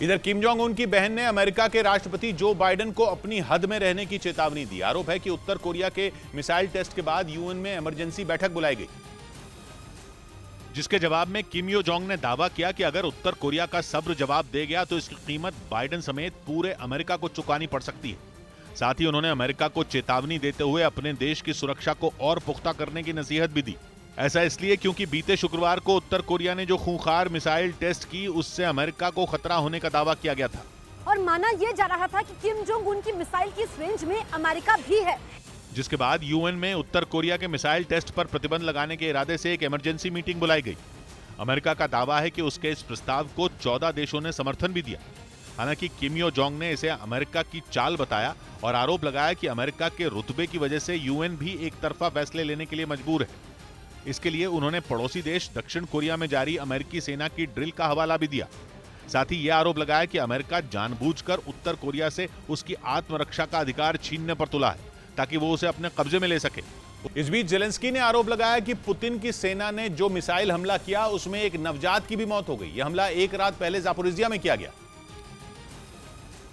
इधर Kim Jong Un की बहन ने अमेरिका के राष्ट्रपति जो बाइडेन को अपनी हद में रहने की चेतावनी दी। आरोप है कि उत्तर कोरिया के मिसाइल टेस्ट के बाद यूएन में इमरजेंसी बैठक बुलाई गई, जिसके जवाब में किम यो जोंग ने दावा किया कि अगर उत्तर कोरिया का सब्र जवाब दे गया तो इसकी कीमत बाइडेन समेत पूरे अमेरिका को चुकानी पड़ सकती है। साथ ही उन्होंने अमेरिका को चेतावनी देते हुए अपने देश की सुरक्षा को और पुख्ता करने की नसीहत भी दी। ऐसा इसलिए क्योंकि बीते शुक्रवार को उत्तर कोरिया ने जो खूंखार मिसाइल टेस्ट की, उससे अमेरिका को खतरा होने का दावा किया गया था और माना यह जा रहा था कि किम जोंग उन की मिसाइल की इस रेंज में अमेरिका भी है, जिसके बाद यूएन में उत्तर कोरिया के मिसाइल टेस्ट पर प्रतिबंध लगाने के इरादे से एक इमरजेंसी मीटिंग बुलाई गई। अमेरिका का दावा है कि उसके इस प्रस्ताव को 14 देशों ने समर्थन भी दिया। हालांकि किम यो जोंग ने इसे अमेरिका की चाल बताया और आरोप लगाया कि अमेरिका के रुतबे की वजह से यूएन भी एक तरफा फैसले लेने के लिए मजबूर है। इसके लिए उन्होंने पड़ोसी देश दक्षिण कोरिया में जारी अमेरिकी सेना की ड्रिल का हवाला भी दिया। साथ ही यह आरोप लगाया कि अमेरिका जानबूझकर उत्तर कोरिया से उसकी आत्मरक्षा का अधिकार छीनने पर तुला है ताकि वो उसे अपने कब्जे में ले सके। इस बीच जेलेंस्की ने आरोप लगाया कि पुतिन की सेना ने जो मिसाइल हमला किया उसमें एक नवजात की भी मौत हो गई। यह हमला एक रात पहले जापोरिजिया में किया गया,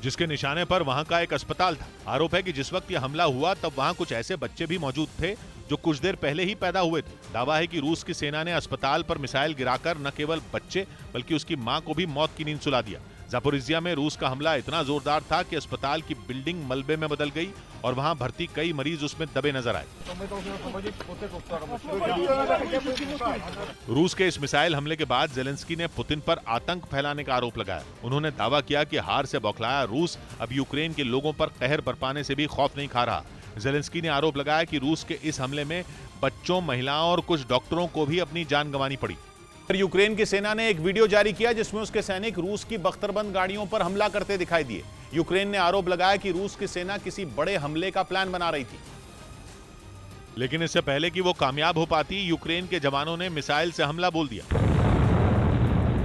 जिसके निशाने पर वहां का एक अस्पताल था। आरोप है कि जिस वक्त यह हमला हुआ तब वहां कुछ ऐसे बच्चे भी मौजूद थे जो कुछ देर पहले ही पैदा हुए थे। दावा है कि रूस की सेना ने अस्पताल पर मिसाइल गिराकर न केवल बच्चे बल्कि उसकी मां को भी मौत की नींद सुला दिया। जापोरिजिया में रूस का हमला इतना जोरदार था कि अस्पताल की बिल्डिंग मलबे में बदल गई और वहां भर्ती कई मरीज उसमें दबे नजर आए। रूस के इस मिसाइल हमले के बाद जेलेंस्की ने पुतिन पर आतंक फैलाने का आरोप लगाया। उन्होंने दावा किया कि हार से बौखलाया रूस अब यूक्रेन के लोगों पर कहर बरपाने से भी खौफ नहीं खा रहा। जेलेंस्की ने आरोप लगाया कि रूस के इस हमले में बच्चों, महिलाओं और कुछ डॉक्टरों को भी अपनी जान गंवानी पड़ी। यूक्रेन की सेना ने एक वीडियो जारी किया जिसमें उसके सैनिक रूस की बख्तरबंद गाड़ियों पर हमला करते दिखाई दिए। यूक्रेन ने आरोप लगाया कि रूस की सेना किसी बड़े हमले का प्लान बना रही थी, लेकिन इससे पहले कि वो कामयाब हो पाती, यूक्रेन के जवानों ने मिसाइल से हमला बोल दिया।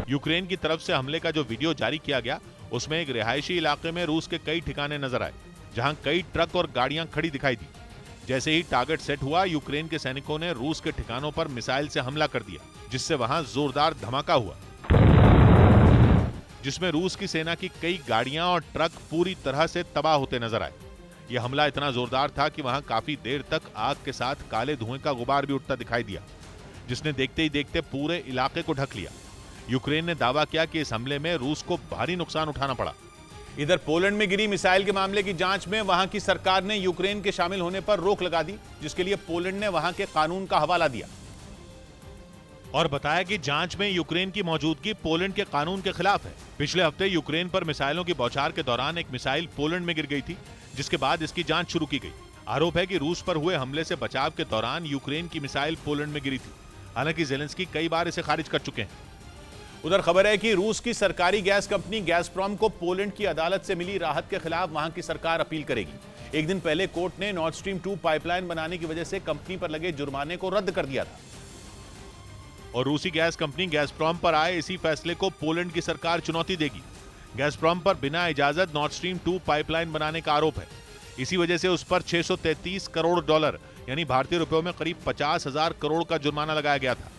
यूक्रेन की तरफ से हमले का जो वीडियो जारी किया गया उसमें एक रिहायशी इलाके में रूस के कई ठिकाने नजर आए जहां कई ट्रक और गाड़ियां खड़ी दिखाई दी। जैसे ही टारगेट सेट हुआ, यूक्रेन के सैनिकों ने रूस के ठिकानों पर मिसाइल से हमला कर दिया, जिससे वहां जोरदार धमाका हुआ, जिसमें रूस की सेना की कई गाड़ियां और ट्रक पूरी तरह से तबाह होते नजर आए। यह हमला इतना जोरदार था कि वहां काफी देर तक आग के साथ काले धुएं का गुबार भी उठता दिखाई दिया, जिसने देखते ही देखते पूरे इलाके को ढक लिया। यूक्रेन ने दावा किया कि इस हमले में रूस को भारी नुकसान उठाना पड़ा। इधर पोलैंड में गिरी मिसाइल के मामले की जांच में वहां की सरकार ने यूक्रेन के शामिल होने पर रोक लगा दी, जिसके लिए पोलैंड ने वहां के कानून का हवाला दिया और बताया कि जांच में यूक्रेन की मौजूदगी पोलैंड के कानून के खिलाफ है। पिछले हफ्ते यूक्रेन पर मिसाइलों की बौछार के दौरान एक मिसाइल पोलैंड में गिर गई थी, जिसके बाद इसकी जांच शुरू की गई। आरोप है कि रूस पर हुए हमले से बचाव के दौरान यूक्रेन की मिसाइल पोलैंड में गिरी थी। हालांकि जेलेंस्की कई बार इसे खारिज कर चुके हैं। उधर खबर है कि रूस की सरकारी गैस कंपनी गैसप्रॉम को पोलैंड की अदालत से मिली राहत के खिलाफ वहां की सरकार अपील करेगी। एक दिन पहले कोर्ट ने नॉर्ड स्ट्रीम 2 पाइपलाइन बनाने की वजह से कंपनी पर लगे जुर्माने को रद्द कर दिया था और रूसी गैस कंपनी गैसप्रॉम पर आए इसी फैसले को पोलैंड की सरकार चुनौती देगी। गैसप्रॉम पर बिना इजाजत नॉर्ड स्ट्रीम 2 पाइपलाइन बनाने का आरोप है। इसी वजह से उस पर $633 करोड़ यानी भारतीय रुपयों में करीब 50,000 करोड़ का जुर्माना लगाया गया था।